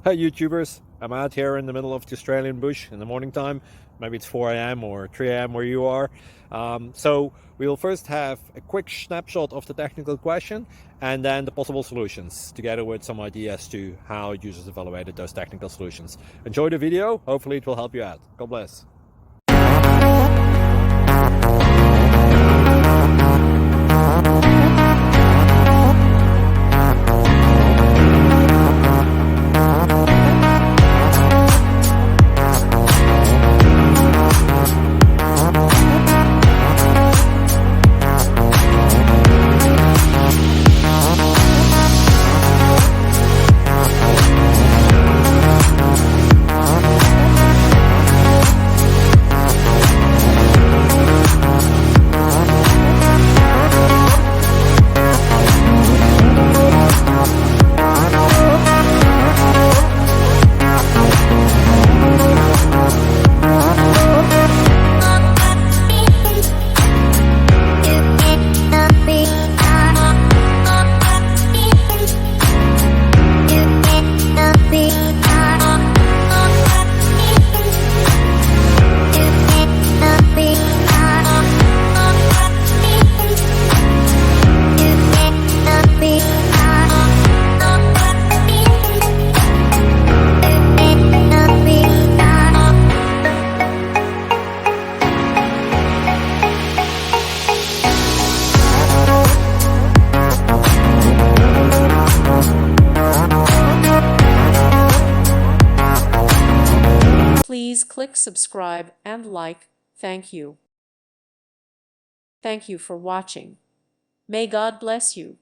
Hey YouTubers, I'm out here in the middle of the Australian bush in the morning time. Maybe it's 4 a.m. or 3 a.m. where you are. So we'll first have a quick snapshot of the technical question and then the possible solutions, together with some ideas to how users evaluated those technical solutions. Enjoy the video, hopefully it will help you out. God bless. Please click subscribe and like. Thank you. Thank you for watching. May God bless you.